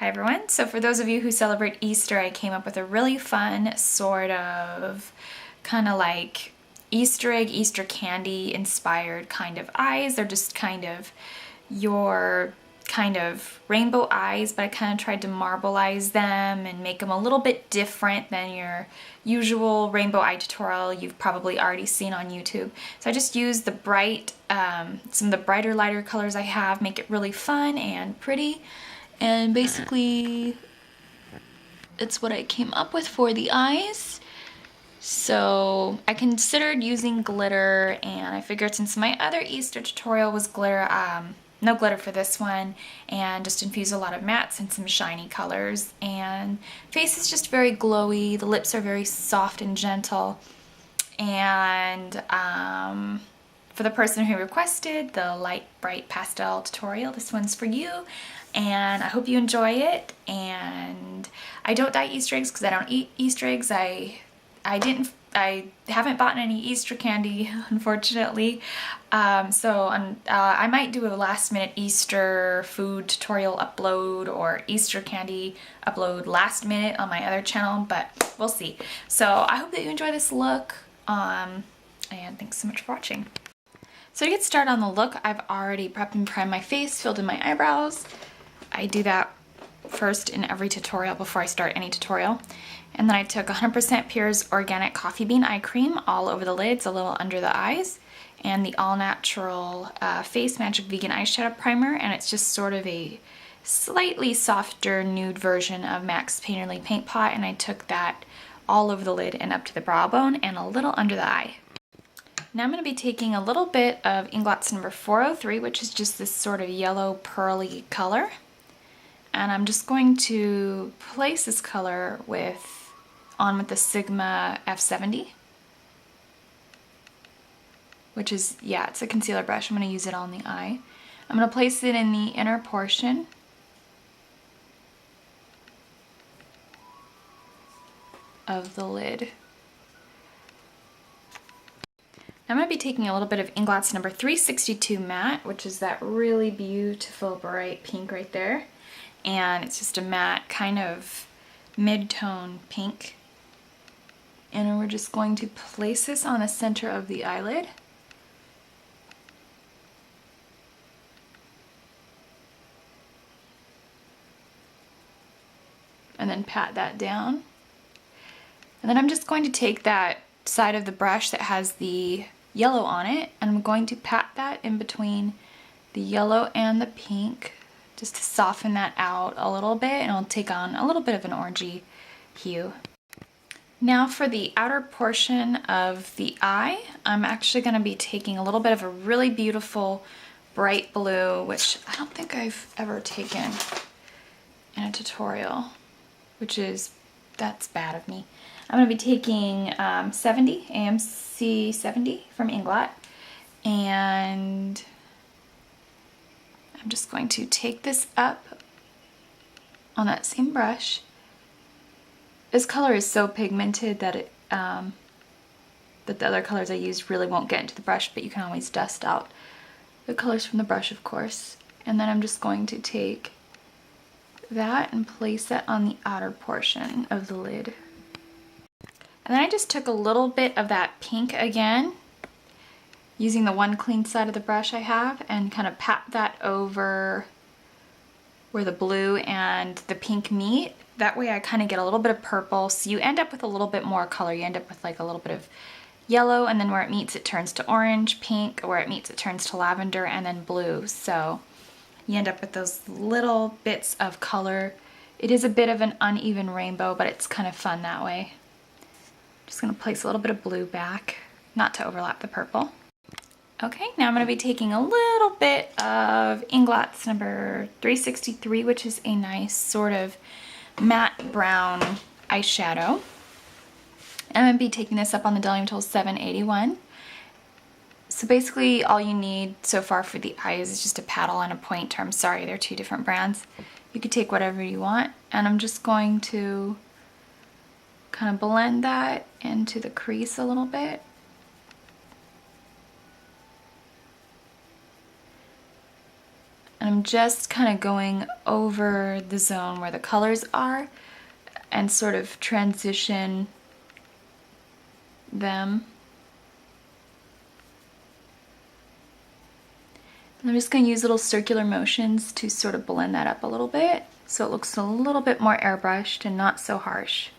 Hi everyone. So for those of you who celebrate Easter, I came up with a really fun sort of kind of like Easter egg, Easter candy inspired kind of eyes. They're just kind of your kind of rainbow eyes, but I kind of tried to marbleize them and make them a little bit different than your usual rainbow eye tutorial you've probably already seen on YouTube. So I just used the bright, some of the brighter, lighter colors I have, make it really fun and pretty. And basically, it's what I came up with for the eyes. So I considered using glitter, and I figured since my other Easter tutorial was glitter, no glitter for this one, and just infuse a lot of mattes and some shiny colors. And face is just very glowy, the lips are very soft and gentle. And for the person who requested the light bright pastel tutorial, this one's for you, and I hope you enjoy it. And I don't dye Easter eggs because I don't eat Easter eggs. I haven't bought any Easter candy, unfortunately. I might do a last minute Easter food tutorial upload or Easter candy upload last minute on my other channel, but we'll see. So I hope that you enjoy this look, and thanks so much for watching. So to get started on the look, I've already prepped and primed my face, filled in my eyebrows. I do that first in every tutorial before I start any tutorial. And then I took 100% Pure's Organic Coffee Bean Eye Cream all over the lids, a little under the eyes, and the All Natural Face Magic Vegan Eyeshadow Primer, and it's just sort of a slightly softer nude version of MAC's Painterly Paint Pot, and I took that all over the lid and up to the brow bone and a little under the eye. Now I'm going to be taking a little bit of Inglot's number 403, which is just this sort of yellow pearly color. And I'm just going to place this color on with the Sigma F70, which is, yeah, it's a concealer brush. I'm going to use it on the eye. I'm going to place it in the inner portion of the lid. I'm going to be taking a little bit of Inglot's number 362 matte, which is that really beautiful bright pink right there. And it's just a matte kind of mid-tone pink. And we're just going to place this on the center of the eyelid. And then pat that down. And then I'm just going to take that side of the brush that has the yellow on it, and I'm going to pat that in between the yellow and the pink, just to soften that out a little bit, and it'll take on a little bit of an orangey hue. Now for the outer portion of the eye, I'm actually going to be taking a little bit of a really beautiful bright blue, which I don't think I've ever taken in a tutorial, that's bad of me. I'm going to be taking AMC 70 from Inglot, and I'm just going to take this up on that same brush. This color is so pigmented that that the other colors I used really won't get into the brush, but you can always dust out the colors from the brush, of course. And then I'm just going to take that and place it on the outer portion of the lid. And then I just took a little bit of that pink again, using the one clean side of the brush I have, and kind of pat that over where the blue and the pink meet. That way I kind of get a little bit of purple, so you end up with a little bit more color. You end up with like a little bit of yellow, and then where it meets it turns to orange, pink, where it meets it turns to lavender, and then blue. So you end up with those little bits of color. It is a bit of an uneven rainbow, but it's kind of fun that way. Just going to place a little bit of blue back, not to overlap the purple. Okay, now I'm going to be taking a little bit of Inglot's number 363, which is a nice sort of matte brown eyeshadow. I'm going to be taking this up on the Diluting Tool 781. So basically all you need so far for the eyes is just a paddle and a pointer. I'm sorry, they're two different brands. You could take whatever you want, and I'm just going to kind of blend that into the crease a little bit. And I'm I'm just kind of going over the zone where the colors are and sort of transition them. And I'm just going to use little circular motions to sort of blend that up a little bit so it looks a little bit more airbrushed and not so harsh.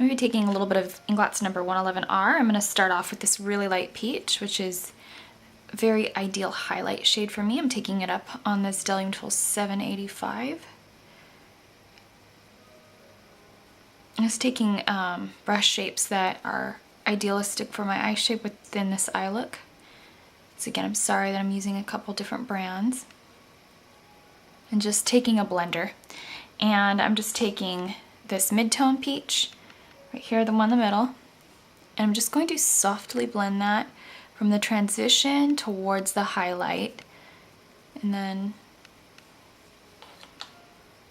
I'm going to be taking a little bit of Inglot's number 111R. I'm going to start off with this really light peach, which is a very ideal highlight shade for me. I'm taking it up on this Dell Youthful 785. I'm just taking brush shapes that are idealistic for my eye shape within this eye look. So again, I'm sorry that I'm using a couple different brands. And just taking a blender. And I'm just taking this mid-tone peach, right here, the one in the middle, and I'm just going to softly blend that from the transition towards the highlight, and then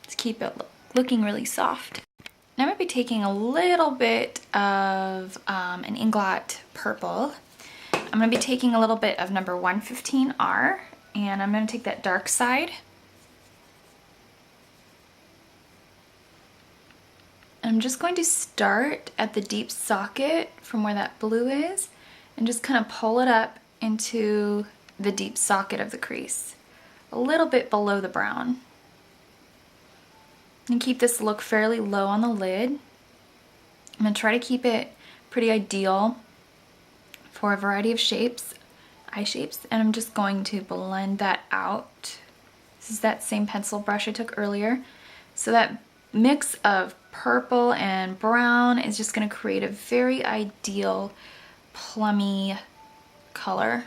just keep it looking really soft. Now I'm going to be taking a little bit of an Inglot purple. I'm going to be taking a little bit of number 115R, and I'm going to take that dark side. I'm just going to start at the deep socket from where that blue is and just kind of pull it up into the deep socket of the crease, a little bit below the brown. And keep this look fairly low on the lid. I'm going to try to keep it pretty ideal for a variety of shapes, eye shapes, and I'm just going to blend that out. This is that same pencil brush I took earlier. So that mix of purple and brown is just going to create a very ideal plummy color.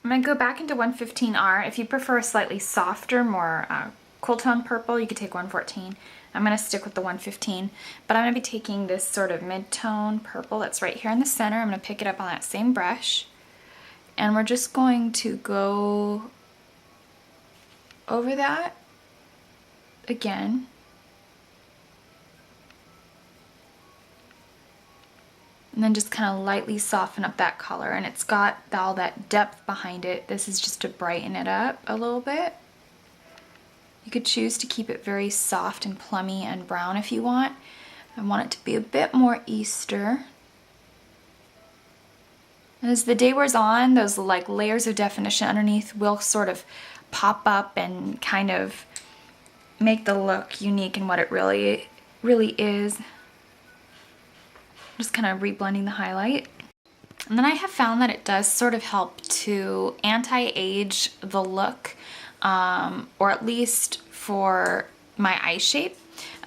I'm going to go back into 115R. If you prefer a slightly softer, more cool tone purple, you could take 114. I'm going to stick with the 115, but I'm going to be taking this sort of mid-tone purple that's right here in the center. I'm going to pick it up on that same brush. And we're just going to go over that again. And then just kind of lightly soften up that color. And it's got all that depth behind it. This is just to brighten it up a little bit. You could choose to keep it very soft and plummy and brown if you want. I want it to be a bit more Easter. And as the day wears on, those like layers of definition underneath will sort of pop up and kind of make the look unique in what it really is. Just kind of reblending the highlight. And then I have found that it does sort of help to anti-age the look, or at least for my eye shape,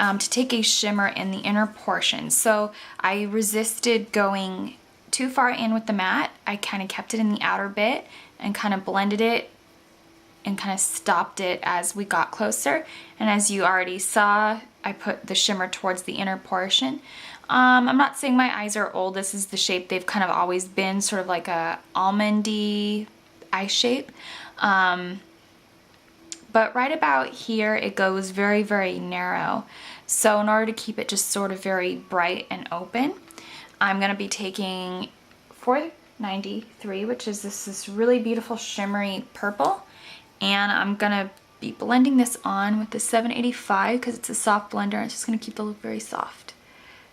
to take a shimmer in the inner portion. So I resisted going too far in with the matte. I kind of kept it in the outer bit and kind of blended it and kind of stopped it as we got closer. And as you already saw, I put the shimmer towards the inner portion. I'm not saying my eyes are old. This is the shape they've kind of always been, sort of like a almondy eye shape. But right about here, it goes very, very narrow. So in order to keep it just sort of very bright and open, I'm going to be taking 493, which is this really beautiful shimmery purple, and I'm going to be blending this on with the 785 because it's a soft blender. It's just going to keep the look very soft.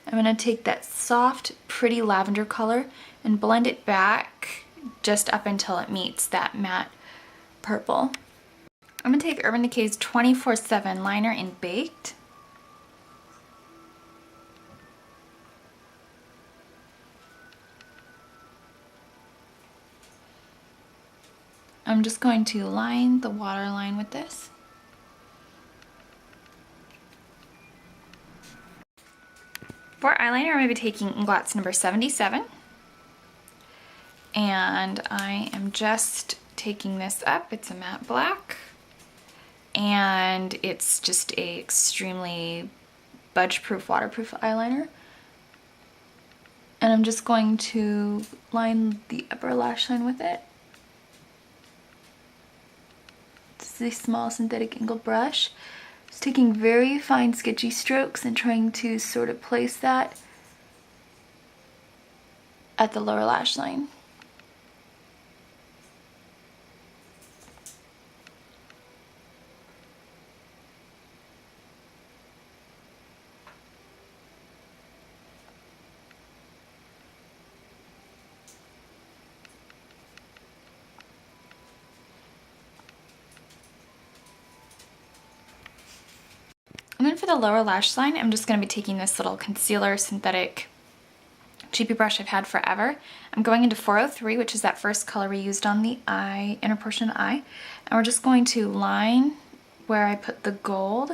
I'm going to take that soft, pretty lavender color and blend it back just up until it meets that matte purple. I'm going to take Urban Decay's 24/7 liner in Baked. I'm just going to line the waterline with this. For eyeliner, I'm going to be taking Inglot's number 77. And I am just taking this up. It's a matte black. And it's just a extremely budge-proof, waterproof eyeliner. And I'm just going to line the upper lash line with it. This is a small synthetic Inglot brush. Just taking very fine sketchy strokes and trying to sort of place that at the lower lash line. And then for the lower lash line, I'm just going to be taking this little concealer synthetic cheapy brush I've had forever. I'm going into 403, which is that first color we used on the eye, inner portion of the eye. And we're just going to line where I put the gold.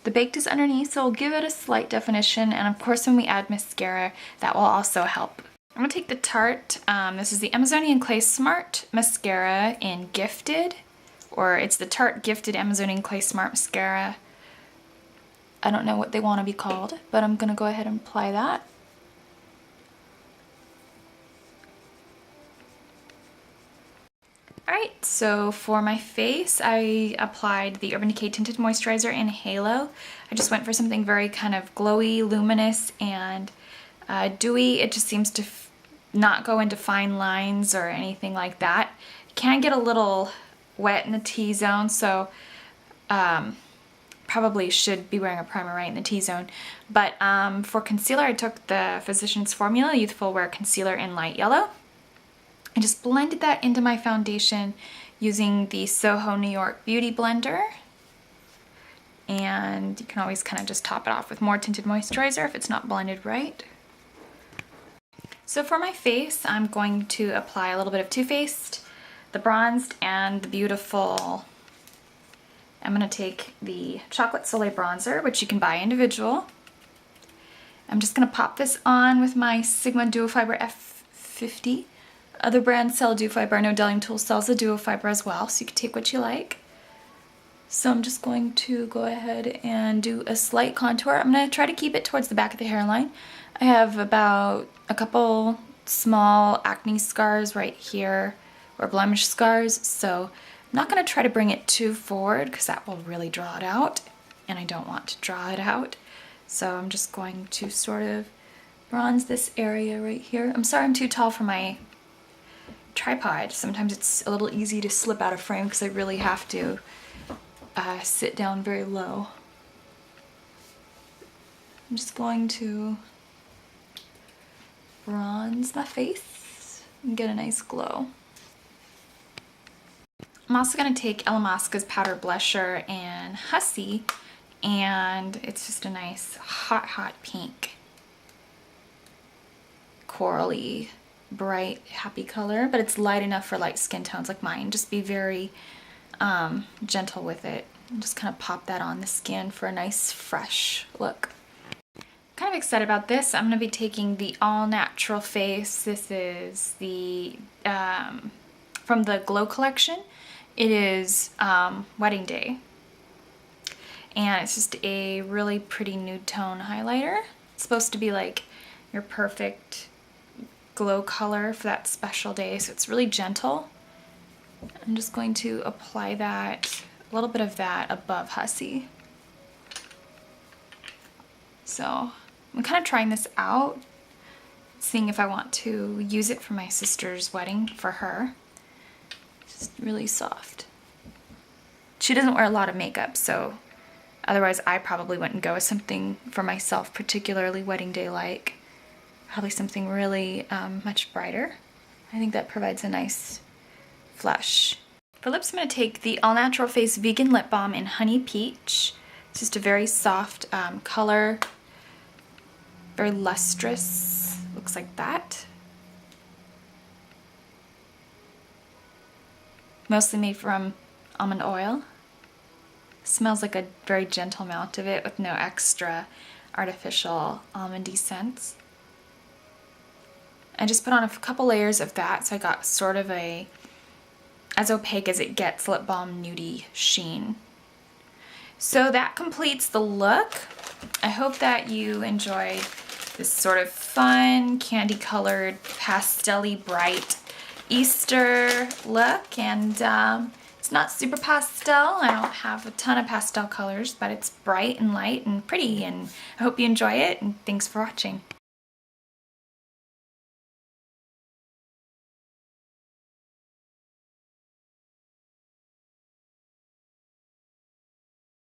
The baked is underneath, so we'll give it a slight definition. And of course, when we add mascara, that will also help. I'm going to take the Tarte, this is the Amazonian Clay Smart Mascara in Gifted, or it's the Tarte Gifted Amazonian Clay Smart Mascara. I don't know what they want to be called, but I'm going to go ahead and apply that. Alright, so for my face, I applied the Urban Decay Tinted Moisturizer in Halo. I just went for something very kind of glowy, luminous, and dewy. It just seems to not go into fine lines or anything like that. It can get a little wet in the T-zone, so probably should be wearing a primer right in the T-zone. But for concealer, I took the Physicians Formula Youthful Wear Concealer in Light+Yellow. I just blended that into my foundation using the Soho New York Beauty Blender. And you can always kind of just top it off with more tinted moisturizer if it's not blended right. So for my face, I'm going to apply a little bit of Too Faced, the bronzed, and the beautiful. I'm going to take the Chocolate Soleil bronzer, which you can buy individual. I'm just going to pop this on with my Sigma Duo Fiber F50. Other brands sell Duo Fiber. I know Delling Tools sells the Duo Fiber as well, so you can take what you like. So I'm just going to go ahead and do a slight contour. I'm going to try to keep it towards the back of the hairline. I have about a couple small acne scars right here, or blemish scars, so I'm not going to try to bring it too forward because that will really draw it out, and I don't want to draw it out. So I'm just going to sort of bronze this area right here. I'm sorry I'm too tall for my tripod. Sometimes it's a little easy to slip out of frame because I really have to sit down very low. I'm just going to bronze my face and get a nice glow. I'm also going to take Illamasqua's powder blusher in Hussy, and it's just a nice hot pink, corally, bright, happy color, but it's light enough for light skin tones like mine. Just be very gentle with it and just kind of pop that on the skin for a nice fresh look. Kind of excited about this. I'm going to be taking the All Natural Face. This is the from the Glow collection. It is Wedding Day, and it's just a really pretty nude tone highlighter. It's supposed to be like your perfect glow color for that special day, so it's really gentle. I'm just going to apply that, a little bit of that above Hussy. So I'm kind of trying this out, seeing if I want to use it for my sister's wedding for her. Just really soft. She doesn't wear a lot of makeup, so otherwise I probably wouldn't go with something for myself, particularly wedding day like. Probably something really much brighter. I think that provides a nice flush. For lips, I'm going to take the All Natural Face Vegan Lip Balm in Honey Peach. It's just a very soft color, very lustrous, looks like that. Mostly made from almond oil. Smells like a very gentle amount of it with no extra artificial almondy scents. I just put on a couple layers of that, so I got sort of a, as opaque as it gets, lip balm nudie sheen. So that completes the look. I hope that you enjoyed this sort of fun, candy-colored, pastel-y bright Easter look, and It's not super pastel. I don't have a ton of pastel colors, but it's bright and light and pretty, and I hope you enjoy it, and thanks for watching.